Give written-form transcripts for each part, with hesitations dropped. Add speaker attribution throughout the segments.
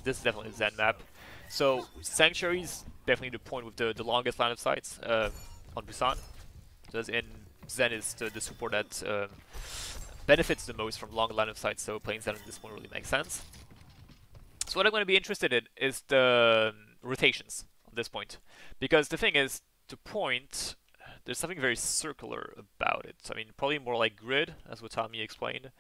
Speaker 1: this is definitely a Zen map. So Sanctuary's definitely the point with the longest line of sights on Busan. Because in Zen is the support that benefits the most from long line of sight, so playing Zen at this point really makes sense. So what I'm going to be interested in is the rotations at this point. Because the thing is, to point, there's something very circular about it. So, I mean, probably more like grid, as what Tommy explained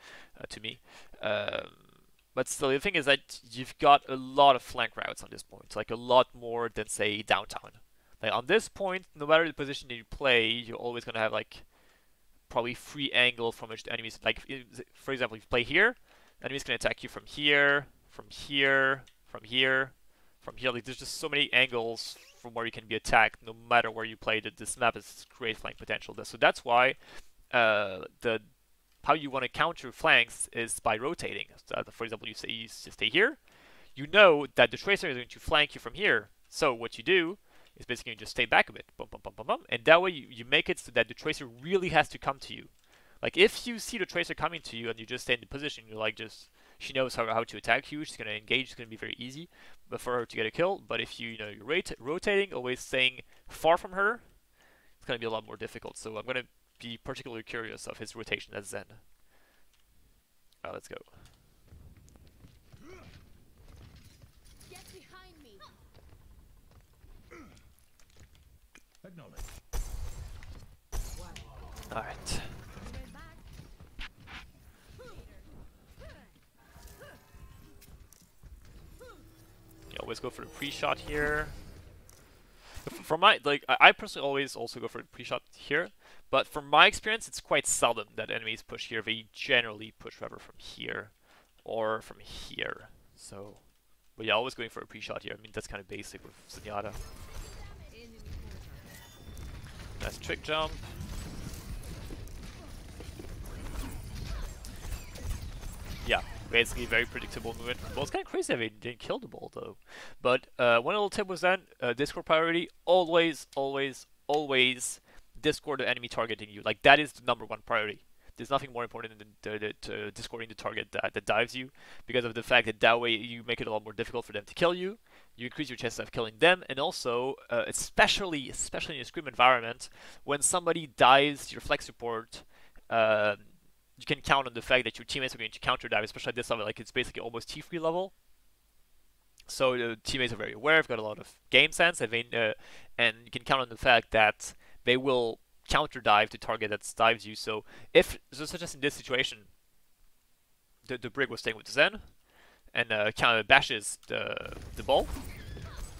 Speaker 1: to me. But still, the thing is that you've got a lot of flank routes on this point, like a lot more than, say, downtown. Like on this point, no matter the position that you play, you're always going to have like probably free angle from which the enemies, like for example, if you play here, enemies can attack you from here, from here, from here, from here. Like there's just so many angles from where you can be attacked, no matter where you play. That this map has great flank potential. So that's why the how you want to counter flanks is by rotating. So, for example, you say you stay here, you know that the tracer is going to flank you from here. So what you do is basically you just stay back a bit, bum, bum, bum, bum, bum, and that way you make it so that the tracer really has to come to you. Like if you see the tracer coming to you and you just stay in the position, you're like just she knows how to attack you. She's gonna engage. It's gonna be very easy, but for her to get a kill. But if you're rotating, always staying far from her, it's gonna be a lot more difficult. So I'm gonna be particularly curious of his rotation as Zen. Let's go.
Speaker 2: Get behind me.
Speaker 3: Acknowledge.
Speaker 1: Alright. You always go for the pre-shot here. From my I personally always also go for the pre-shot here, but from my experience, it's quite seldom that enemies push here. They generally push rather from here or from here. So, but yeah, always going for a pre-shot here. I mean, that's kind of basic with Zenyatta. Nice trick jump. Yeah, basically very predictable movement. Well, it's kind of crazy that they didn't kill the ball though. But one little tip was then, Discord priority, always, always, always Discord the enemy targeting you. Like that is the #1 priority. There's nothing more important than discording the target that dives you, because of the fact that way you make it a lot more difficult for them to kill you. You increase your chances of killing them, and also, especially in a Scrim environment, when somebody dives your flex support, you can count on the fact that your teammates are going to counter dive, especially at this level. Like it's basically almost T3 level. So the teammates are very aware. They've got a lot of game sense, and you can count on the fact that they will counter dive to target that dives you. So if, such as in this situation, the Brig was staying with the Zen and counter bashes the ball.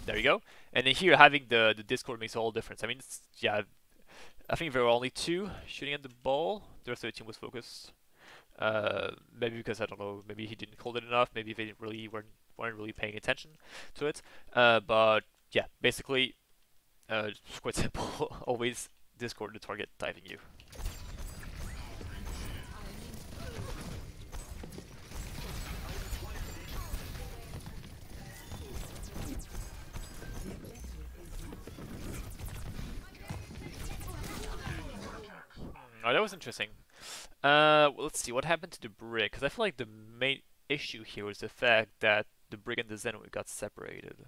Speaker 1: There you go. And then here having the Discord makes a whole difference. I mean, yeah, I think there were only 2 shooting at the ball. The rest of the team was focused. Maybe because I don't know. Maybe he didn't hold it enough. Maybe they weren't really paying attention to it. But yeah, basically, it's quite simple. Always Discord the target diving you. Oh, that was interesting. Well, let's see what happened to the Brig, because I feel like the main issue here was the fact that the Brig and the Zen got separated,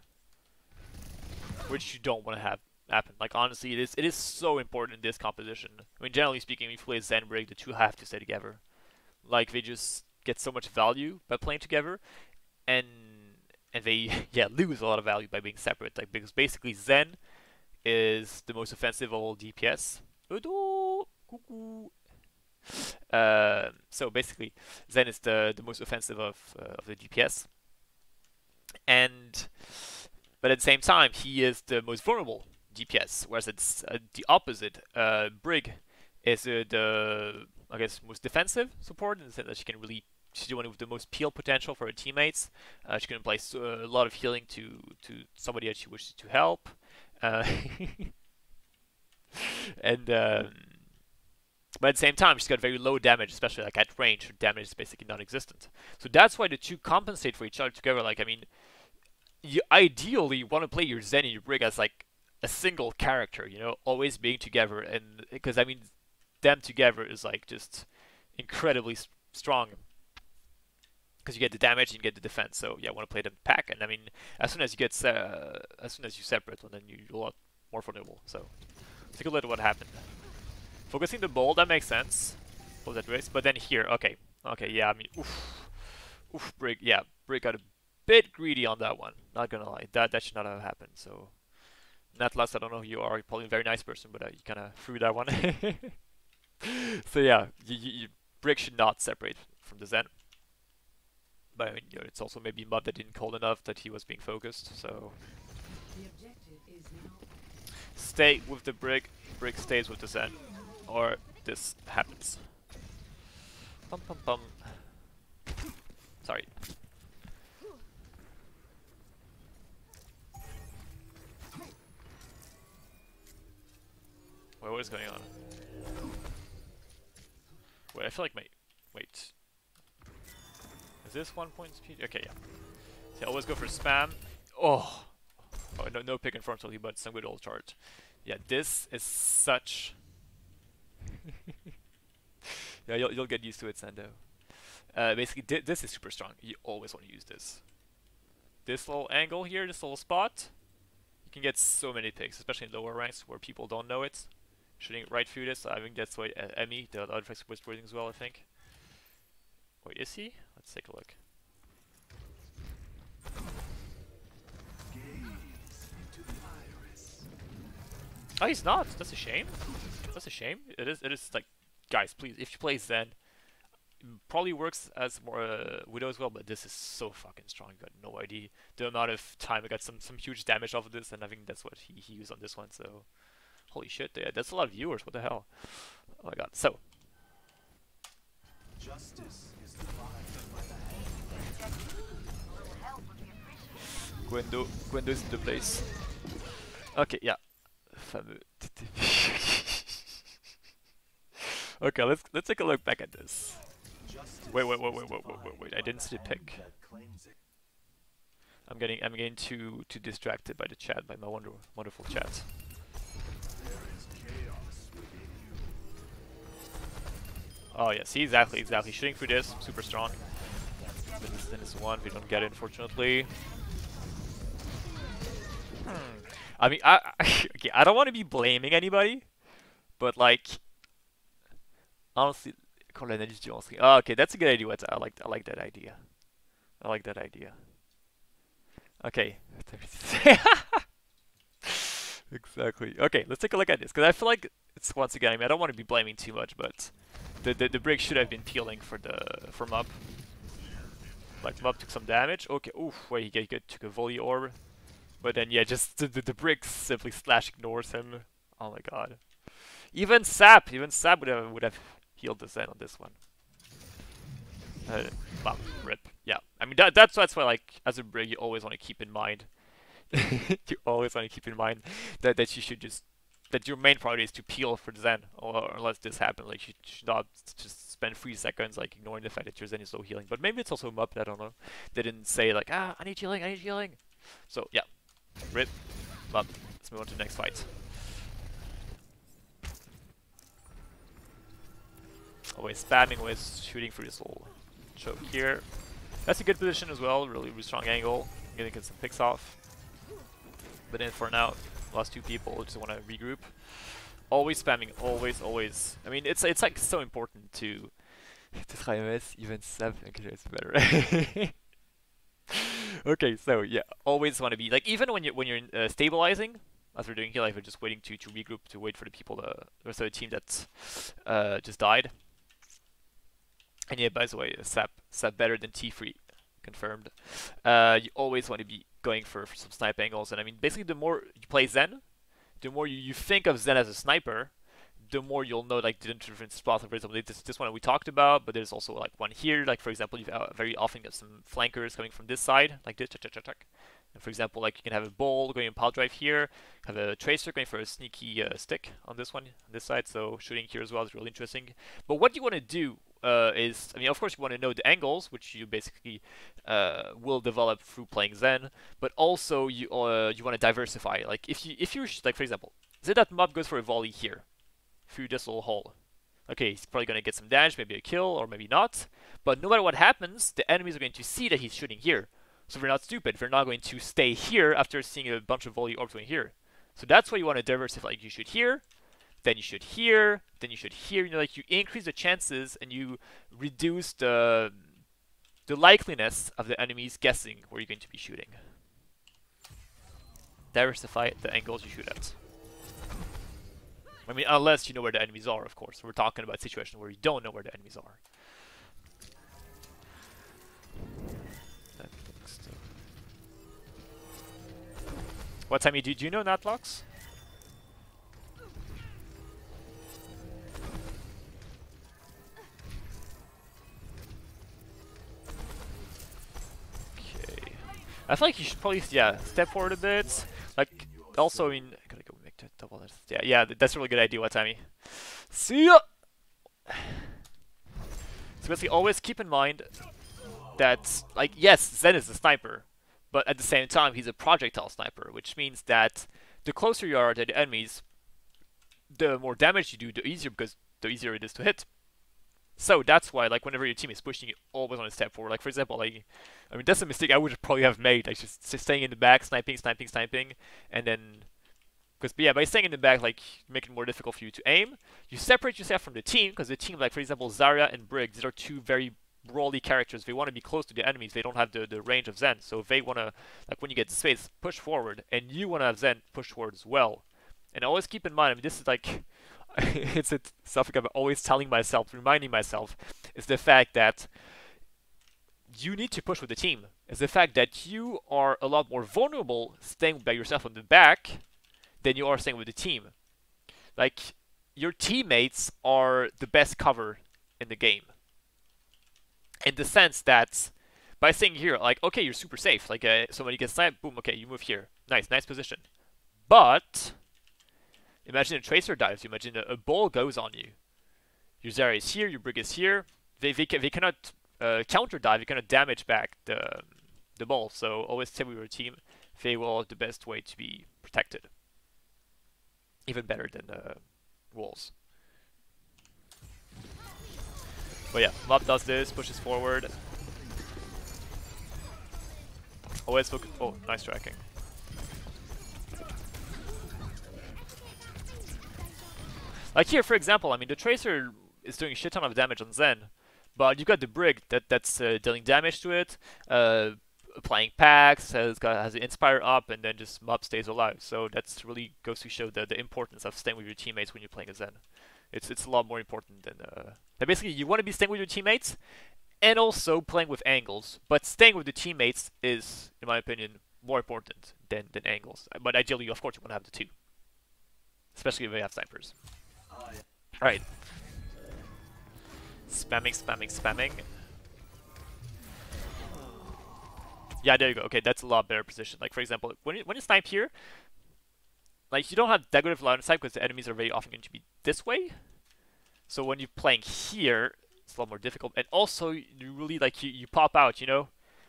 Speaker 1: which you don't want to have happen. Like honestly, it is so important in this composition. I mean, generally speaking, when you play Zen Brig, the two have to stay together. Like they just get so much value by playing together, and they lose a lot of value by being separate. Like because basically Zen is the most offensive of all DPS. So basically, Zen is the most offensive of the DPS, but at the same time, he is the most vulnerable DPS. Whereas it's the opposite. Brig is the most defensive support in the sense that she's the one with the most peel potential for her teammates. She can apply a lot of healing to somebody that she wishes to help, and. But at the same time, she's got very low damage, especially like at range. Her damage is basically non-existent. So that's why the two compensate for each other together. Like, I mean, you ideally want to play your Zen and your Brig as like a single character, you know, always being together. And because I mean, them together is like just incredibly strong. because you get the damage and you get the defense. So yeah, I want to play them pack, and I mean, as soon as you separate, well, then you're a lot more formidable. So take a look at what happened. Focusing the bowl, that makes sense. Close that race, but then here, okay, yeah, I mean, Brig, yeah, Brig got a bit greedy on that one. Not gonna lie, that should not have happened. So, Natlas, I don't know who you are. You're probably a very nice person, but you kind of threw that one. So yeah, Brig should not separate from the Zen. But I mean, you know, it's also maybe Mud that didn't call enough that he was being focused. So stay with the Brig. Brig stays with the Zen, or this happens. Pum pum pum. Sorry. Wait, what is going on? Wait, I feel like wait. Is this 1 point speed? Okay, yeah. So always go for spam. Oh, no pick in frontally, but some good old charge. Yeah, this is such. Yeah, you'll get used to it, Sando. Basically, this is super strong. You always want to use this. This little angle here, this little spot, you can get so many picks, especially in lower ranks where people don't know it. Shooting right through this, I think that's why Emmy, the other tricks was waiting as well, I think. Wait, is he? Let's take a look. Oh, he's not. That's a shame. That's a shame. It is like, guys, please, if you play Zen, probably works as more Widow as well, but this is so fucking strong. You got no idea the amount of time I got some huge damage off of this, and I think that's what he used on this one. So, holy shit, yeah, that's a lot of viewers. What the hell? Oh my god. So,
Speaker 3: Justice is defined by the hand.
Speaker 1: Gwendo is in the place. Okay, yeah. Fameux. Okay, let's take a look back at this. Wait, I didn't see the pick. I'm getting too distracted by the chat, by my wonderful chat. Oh yeah, see, exactly. Shooting through this, super strong. Then it's one, we don't get it, unfortunately. I mean, okay, I don't want to be blaming anybody, but like, honestly, oh, okay, that's a good idea. I like that idea. I like that idea. Okay. Exactly. Okay, let's take a look at this, because I feel like it's, once again, I mean, I don't want to be blaming too much, but the Brig should have been peeling for Mub. Like, Mub took some damage. Okay, oof, wait, he took a volley orb. But then, yeah, just the Brig simply ignores him. Oh my god. Even Sap would have healed the Zen on this one. Wow, rip. Yeah, I mean that's why, like, as a Brig, you always want to keep in mind. You always want to keep in mind that you should that your main priority is to peel for the Zen, or unless this happens, like, you should not just spend 3 seconds like ignoring the fact that your Zen is low healing. But maybe it's also Mup, I don't know. They didn't say like, I need healing. So yeah, rip, Mup. Let's move on to the next fight. Always spamming, always shooting through this little choke here. That's a good position as well, really strong angle. Gonna get some picks off. But then for now, lost 2 people, just want to regroup. Always spamming, always. I mean, it's like so important to try MS, even 7, okay, it's better. Okay, so yeah, always want to be like, even when you're stabilizing, as we're doing here, like we're just waiting to regroup, to wait for the people, the rest of the team that just died. And yeah, by the way, Sap better than T3, confirmed. You always want to be going for some snipe angles, and I mean, basically, the more you play Zen, the more you think of Zen as a sniper, the more you'll know like the different spots. For example, this one we talked about, but there's also like one here. Like, for example, you very often get some flankers coming from this side, like this. And for example, like, you can have a bowl going in pile drive here, have a tracer going for a sneaky stick on this one, on this side. So shooting here as well is really interesting. But what you want to do is, I mean, of course, you want to know the angles, which you basically will develop through playing Zen. But also you want to diversify. Like, if you like, for example, say that Mob goes for a volley here through this little hole. Okay, he's probably gonna get some damage, maybe a kill, or maybe not. But no matter what happens, the enemies are going to see that he's shooting here. So they're not stupid. They're not going to stay here after seeing a bunch of volley orbs going here. So that's why you want to diversify. Like you shoot here, then you shoot here, then you shoot here. You know, like you increase the chances and you reduce the likeliness of the enemies guessing where you're going to be shooting. Diversify the angles you shoot at. I mean, unless you know where the enemies are, of course. We're talking about a situation where you don't know where the enemies are. What time do you know Natlocks? Okay. I feel like you should probably, yeah, step forward a bit. Like, also, I mean, I gotta go make that double. Yeah, that's a really good idea, Watami. See ya! So basically, always keep in mind that, like, yes, Zen is a sniper, but at the same time, he's a projectile sniper, which means that the closer you are to the enemies, the more damage you do, the easier it is to hit. So that's why, like, whenever your team is pushing you, always on a step forward. Like, for example, like, I mean, that's a mistake I would probably have made, like, just staying in the back, sniping, and then, because, yeah, by staying in the back, like, make it more difficult for you to aim. You separate yourself from the team, because the team, like, for example, Zarya and Brig, these are two very brawly characters. They want to be close to the enemies. They don't have the range of Zen. So they want to, like, when you get space, push forward. And you want to have Zen push forward as well. And always keep in mind, I mean, this is like, it's something I'm always telling myself, reminding myself, is the fact that you need to push with the team. It's the fact that you are a lot more vulnerable staying by yourself on the back than you are staying with the team. Like, your teammates are the best cover in the game. In the sense that by staying here, like, okay, you're super safe. Like, somebody gets sniped, boom, okay, you move here. Nice position. But imagine a tracer dives you. Imagine a ball goes on you. Your Zarya is here, your Brig is here. They cannot counter dive. They cannot damage back the ball. So always stay with your team. They will have the best way to be protected. Even better than walls. But yeah, Mob does this, pushes forward. Always focus. Oh, nice tracking. Like here, for example, I mean, the Tracer is doing a shit ton of damage on Zen, but you've got the Brig that's dealing damage to it, applying packs, has the Inspire up, and then just Mob stays alive. So that's really goes to show the importance of staying with your teammates when you're playing a Zen. It's a lot more important than basically you want to be staying with your teammates and also playing with angles, but staying with the teammates is, in my opinion, more important than angles. But ideally, of course, you want to have the two, especially if they have snipers. Alright. Spamming. Yeah, there you go. Okay, that's a lot better position. Like, for example, when you snipe here, like, you don't have that good of line of sight because the enemies are very often going to be this way. So when you're playing here, it's a lot more difficult. And also, you really, like, you pop out, you know?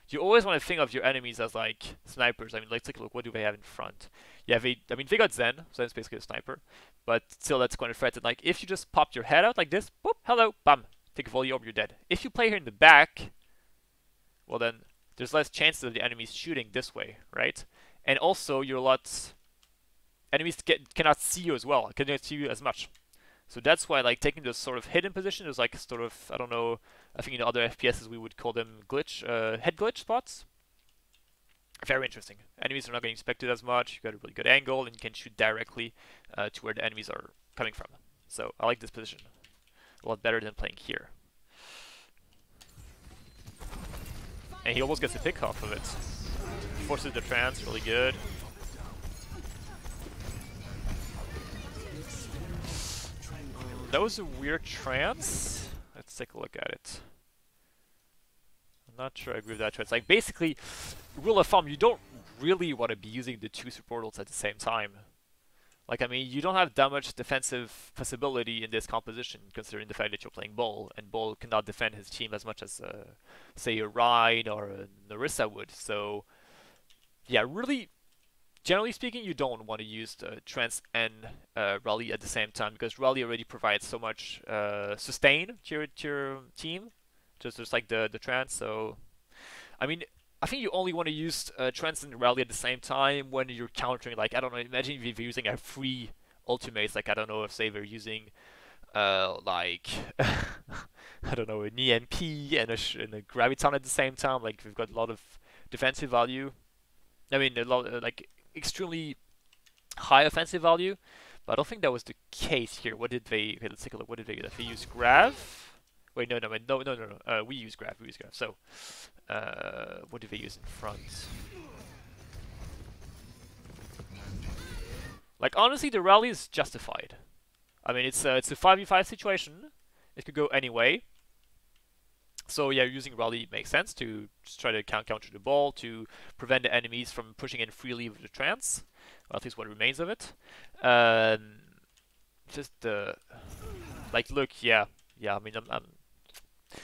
Speaker 1: You always want to think of your enemies as, like, snipers. I mean, let's take a look. What do they have in front? Yeah, they got Zen, so that's basically a sniper. But still, that's quite a threat. And, like, if you just popped your head out like this, boop, hello, bam, take a volley over, you're dead. If you play here in the back, well then, there's less chances of the enemies shooting this way, right? And also, you're a lot... Enemies cannot see you as well, cannot see you as much. So that's why, like, taking this sort of hidden position is like sort of, I don't know, I think in other FPSs we would call them glitch, head glitch spots. Very interesting. Enemies are not getting expected as much, you got a really good angle, and you can shoot directly to where the enemies are coming from. So I like this position a lot better than playing here. And he almost gets a pick off of it. Forces the trance, really good. That was a weird trance. Let's take a look at it. I'm not sure I agree with that trance. Like, basically, rule of thumb, you don't really want to be using the two super portals at the same time. Like, I mean, you don't have that much defensive possibility in this composition, considering the fact that you're playing Bull, and Bull cannot defend his team as much as, say, a Rhine or a Narissa would. So, yeah, really, generally speaking, you don't want to use the Trance and Rally at the same time, because Rally already provides so much sustain to your team just like the trance. So I mean, I think you only want to use trance and rally at the same time when you're countering. Like I don't know, imagine if you're using a free ultimates. Like I don't know if say they're using like I don't know, an EMP and a graviton at the same time. Like we've got a lot of defensive value. I mean, a lot like extremely high offensive value, but I don't think that was the case here. What did they? Okay, let's take a look. What did they use? They use grav. Wait, no. We use grav. We use grav. So, what did they use in front? Like honestly, the rally is justified. I mean, it's a 5v5 situation. It could go any way. So yeah, using rally makes sense to just try to counter the ball to prevent the enemies from pushing in freely with the trance, or at least what remains of it. Just like look, yeah. I mean,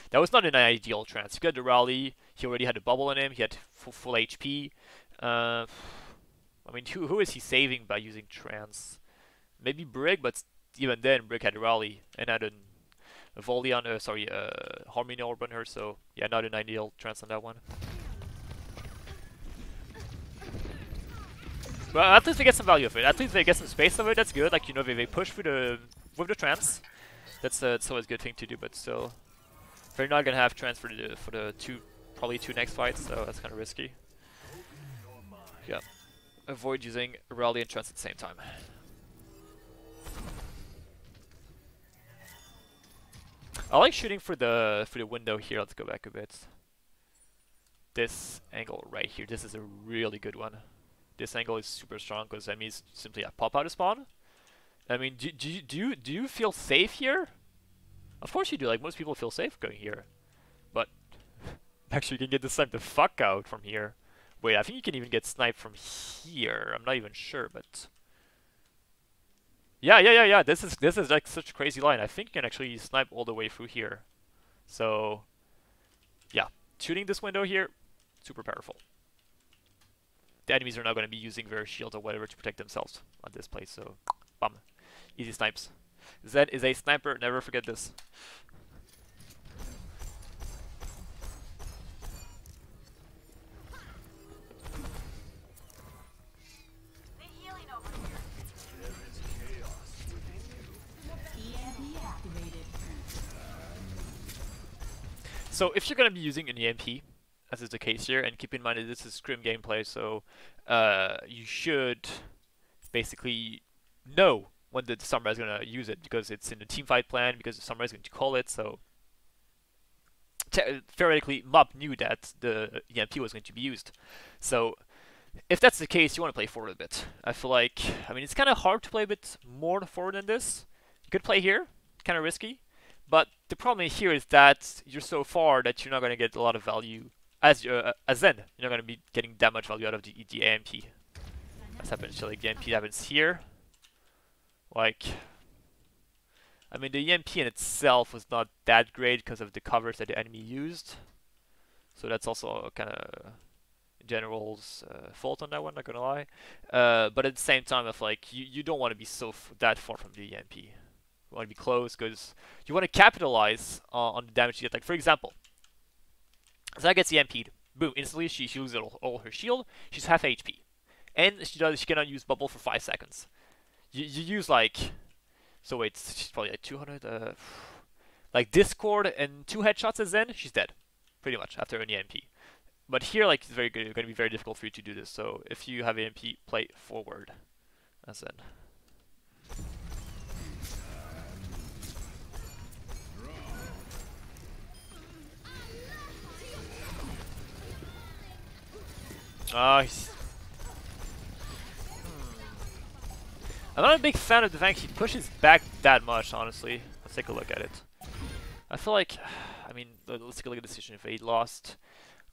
Speaker 1: that was not an ideal trance. He got the rally. He already had a bubble on him. He had full HP. I mean, who is he saving by using trance? Maybe Brig, but even then, Brig had a rally and had a volley on Harmony Orb on her, so yeah, not an ideal trance on that one. But at least they get some value of it. At least they get some space of it. That's good. Like, you know, they push with the trance. That's always a good thing to do. But still, they're not gonna have trance for the probably two next fights, so that's kind of risky. Yeah, avoid using rally and trance at the same time. I like shooting for the window here. Let's go back a bit. This angle right here. This is a really good one. This angle is super strong because enemies simply pop out of spawn. I mean, do you feel safe here? Of course you do. Like most people feel safe going here, but actually you can get sniped the fuck out from here. Wait, I think you can even get sniped from here. I'm not even sure, but yeah. This is like such a crazy line. I think you can actually snipe all the way through here. So yeah, shooting this window here, super powerful. The enemies are not going to be using their shields or whatever to protect themselves on this place, so bum. Easy snipes. Zed is a sniper, never forget this. So if you're going to be using an EMP, as is the case here, and keep in mind that this is Scrim gameplay, so you should basically know when the Samurai is going to use it, because it's in the teamfight plan, because the Samurai is going to call it, so theoretically Mob knew that the EMP was going to be used. So if that's the case, you want to play forward a bit. I feel like, I mean, it's kind of hard to play a bit more forward than this. You could play here, kind of risky, but the problem here is that you're so far that you're not going to get a lot of value as Zen. You're not going to be getting that much value out of the AMP. That's happened. So like the AMP happens here. Like, I mean, the EMP in itself was not that great because of the covers that the enemy used. So that's also kind of General's fault on that one, not gonna lie. But at the same time, if like you don't want to be that far from the EMP. You want to be close because you want to capitalize on the damage you get. Like for example, Zaya gets EMP'd. Boom! Instantly she loses all her shield. She's half HP, and she cannot use bubble for 5 seconds. You use like, so wait, she's probably like 200. Like Discord and 2 headshots at Zen, she's dead, pretty much after an EMP. But here, like, it's very good. It's going to be very difficult for you to do this. So if you have EMP, play forward as Zen. Nice. I'm not a big fan of the fact he pushes back that much, honestly. Let's take a look at it. I feel like, I mean, let's take a look at the decision if he lost.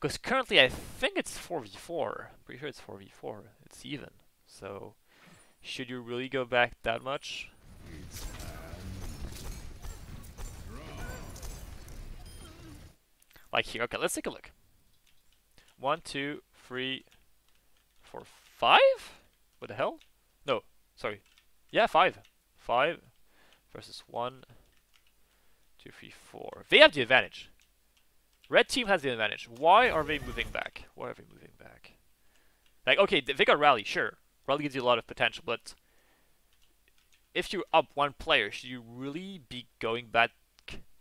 Speaker 1: Because currently I think it's 4v4. Pretty sure it's 4v4. It's even. So, should you really go back that much? Like here. Okay, let's take a look. 1, 2, 3, 4, 5? What the hell? No, sorry. Yeah, 5. 5 versus 1, 2, 3, 4. They have the advantage. Red team has the advantage. Why are they moving back? Why are they moving back? Like, okay, they got Rally, sure. Rally gives you a lot of potential, but if you're up one player, should you really be going back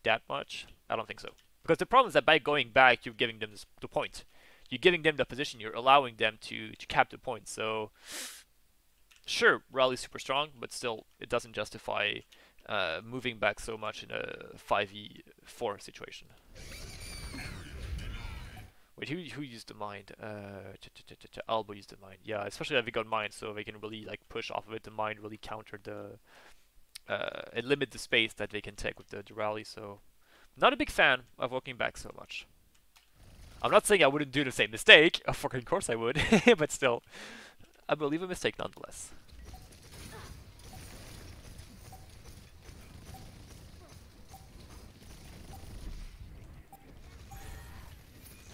Speaker 1: that much? I don't think so. Because the problem is that by going back, you're giving them the point. You're giving them the position. You're allowing them to cap the point. So, sure, Rally's super strong, but still, it doesn't justify moving back so much in a 5v4 situation. Wait, who used the mind? Albo used the mind. Yeah, especially that they got mind, so they can really like push off of it. The mind really counter the and limit the space that they can take with the rally. So, not a big fan of walking back so much. I'm not saying I wouldn't do the same mistake. Of course I would, but still, I believe a mistake nonetheless.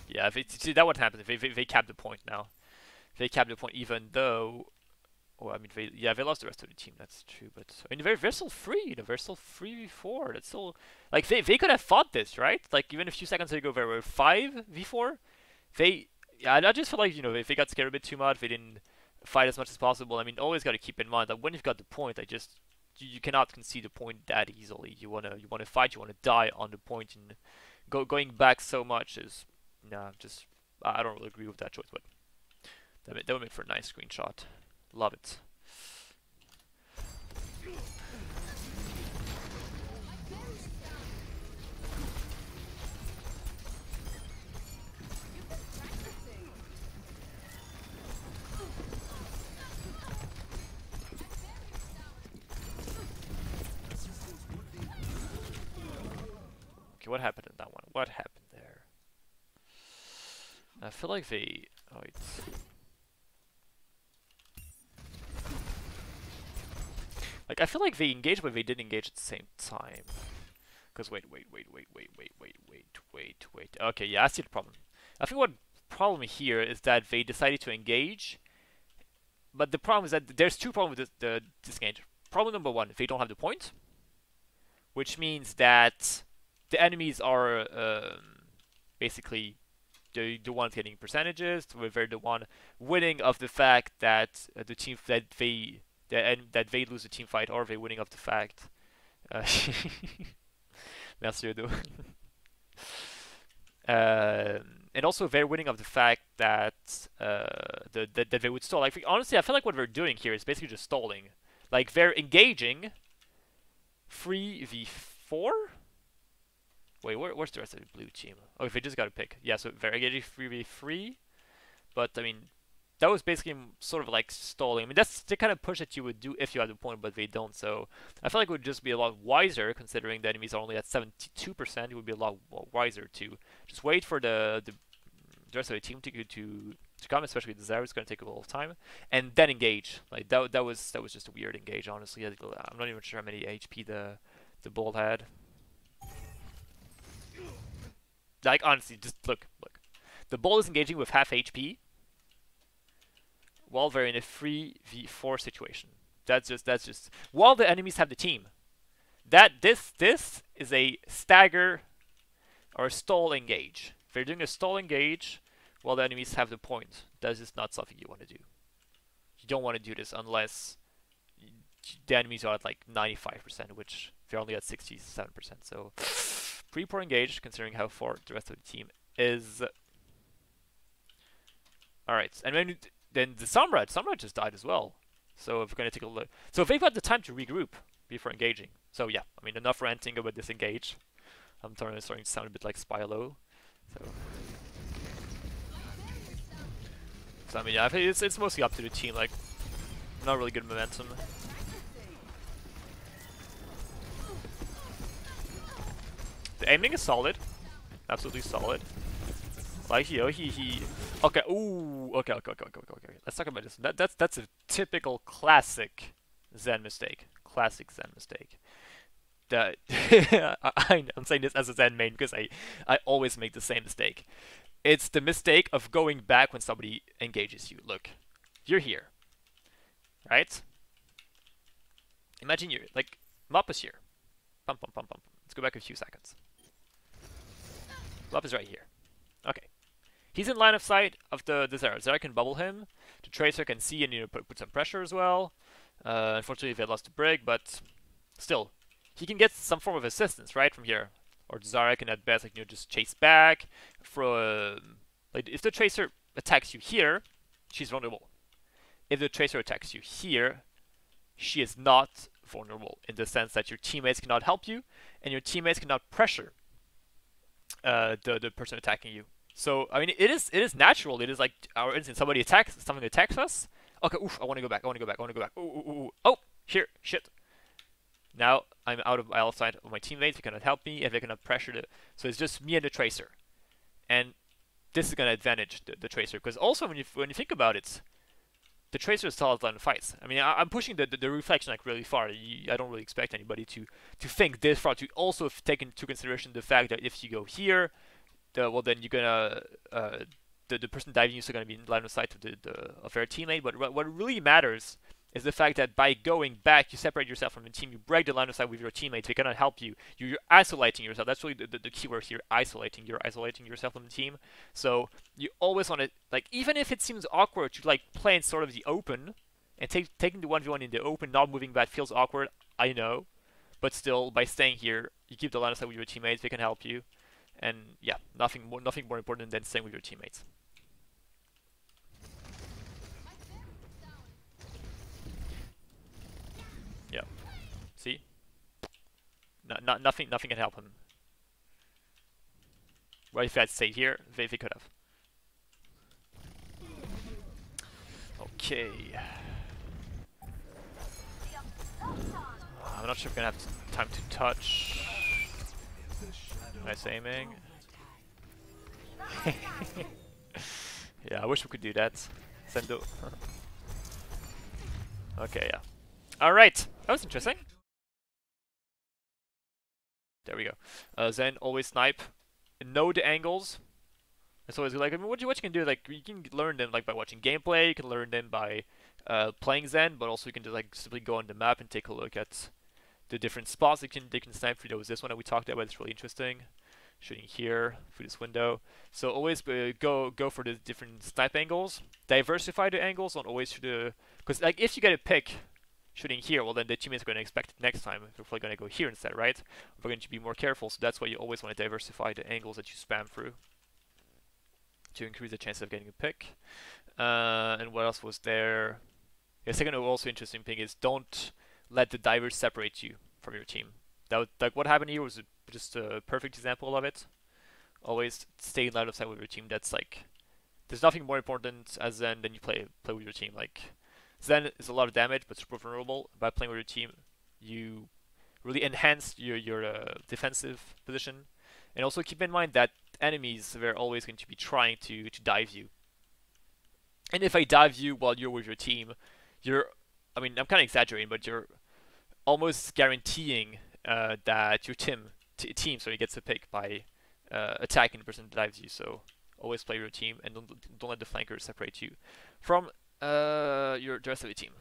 Speaker 1: Yeah, if see that what happens. They cap the point now. They cap the point even though. Oh, I mean, they lost the rest of the team. That's true, but I mean, they're still free. You know, they're still 3v4. That's still like they could have fought this, right? Like even a few seconds ago, they were 5v4. Yeah, I just feel like if they got scared a bit too much, they didn't fight as much as possible. I mean, always got to keep in mind that when you've got the point, you cannot concede the point that easily. You wanna fight. You wanna die on the point, and going back so much is just I don't really agree with that choice, but that would make for a nice screenshot. Love it. Okay, what happened in that one? What happened there? I feel like they... Oh, it's... Like, I feel like they engaged, but they didn't engage at the same time. Because wait. Okay, yeah, I see the problem. I think what problem here is that they decided to engage, but the problem is that there's two problems with this disengage. Problem number one, they don't have the point, which means that the enemies are basically the ones getting percentages. They're the one winning of the fact that the team that they lose a team fight, or they winning of the fact. Merci Odo. And also they're winning of the fact that that they would stall. Like honestly, I feel like what they're doing here is basically just stalling. Like they're engaging 3v4. Wait, where's the rest of the blue team? Oh, they just got to pick. Yeah, so they're engaging 3v3. But I mean, that was basically sort of like stalling. I mean, that's the kind of push that you would do if you had the point, but they don't. So I feel like it would just be a lot wiser, considering the enemies are only at 72%. It would be a lot wiser to just wait for the rest of the team to come, especially the Zarya. It's going to take a little time, and then engage. Like that was just a weird engage. Honestly, I'm not even sure how many HP the bull had. Like honestly, just look. The bull is engaging with half HP. While they're in a 3v4 situation. That's just while the enemies have the team. This is a stagger or a stall engage. If they're doing a stall engage while the enemies have the point, that's just not something you want to do. You don't want to do this unless the enemies are at like 95%, which they're only at 67%. So pretty poor engage considering how far the rest of the team is. Alright, and then the Samrat just died as well. So if we're going to take a look. So they've got the time to regroup before engaging. So yeah, I mean, enough ranting about disengage. I'm starting to sound a bit like Spylo. So I mean, yeah, I think it's mostly up to the team. Like, not really good momentum. The aiming is solid, absolutely solid. Like he okay. Ooh, okay. Let's talk about this. That's a typical classic Zen mistake. Classic Zen mistake. That I'm saying this as a Zen main because I always make the same mistake. It's the mistake of going back when somebody engages you. Look, you're here, right? Imagine you're like Mappa's here. Pum. Let's go back a few seconds. Lop is right here. Okay. He's in line of sight of the Zera. Zera can bubble him. The Tracer can see and put some pressure as well. Unfortunately, they lost the Brig, but still, he can get some form of assistance right from here. Or Zara can at best just chase back. Like if the Tracer attacks you here, she's vulnerable. If the Tracer attacks you here, she is not vulnerable in the sense that your teammates cannot help you and your teammates cannot pressure the person attacking you. So I mean, it is natural. It is like our instinct. Something attacks us. Okay, oof! I want to go back. Ooh, ooh, ooh. Oh, here, shit. Now I'm out of sight of my teammates. They cannot help me, and they cannot pressure the. So it's just me and the Tracer, and this is gonna advantage the Tracer because also when you think about it, the Tracer is still out in fights. I mean, I'm pushing the reflection like really far. I don't really expect anybody to think this far. To also take into consideration the fact that if you go here, well then you're gonna the person diving you is gonna be in line of sight of their teammate. But what really matters is the fact that by going back, you separate yourself from the team. You break the line of sight with your teammates. They cannot help you. You're isolating yourself. That's really the key word here. Isolating. You're isolating yourself from the team. So you always want to, like, even if it seems awkward to like play in sort of the open and taking the 1v1 in the open, not moving back feels awkward. I know, but still, by staying here, you keep the line of sight with your teammates. They can help you, and yeah, nothing more important than staying with your teammates. Yeah. See? Nothing can help him. Well, if I had stayed here, they could have. Okay. I'm not sure if we're gonna have time to touch. Nice aiming. Yeah, I wish we could do that. Sendo. Okay, yeah. Alright, that was interesting. There we go. Zen, always snipe. Know the angles. It's always like, I mean, what you can do, like, you can learn them like by watching gameplay, you can learn them by playing Zen, but also you can just like simply go on the map and take a look at the different spots they can snipe through. There was this one that we talked about, it's really interesting. Shooting here, through this window. So always go for the different snipe angles. Diversify the angles, don't always shoot the... Because like, if you get a pick shooting here, well then the teammates are going to expect it next time. They're probably going to go here instead, right? We're going to be more careful, so that's why you always want to diversify the angles that you spam through to increase the chance of getting a pick. And what else was there? The second also interesting thing is don't let the divers separate you from your team. That was, like, what happened here was just a perfect example of it. Always stay in line of sight with your team. That's like, there's nothing more important as Zen than you play with your team. Like, Zen is a lot of damage, but super vulnerable. By playing with your team, you really enhance your defensive position. And also keep in mind that enemies are always going to be trying to dive you. And if I dive you while you're with your team, I mean, I'm kind of exaggerating, but you're almost guaranteeing that your team gets a pick by attacking the person that dives you. So always play your team and don't let the flankers separate you from the rest of the team.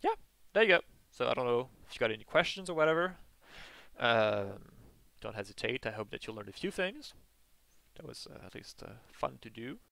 Speaker 1: Yeah, there you go. So I don't know if you got any questions or whatever. Don't hesitate. I hope that you learned a few things. That was at least fun to do.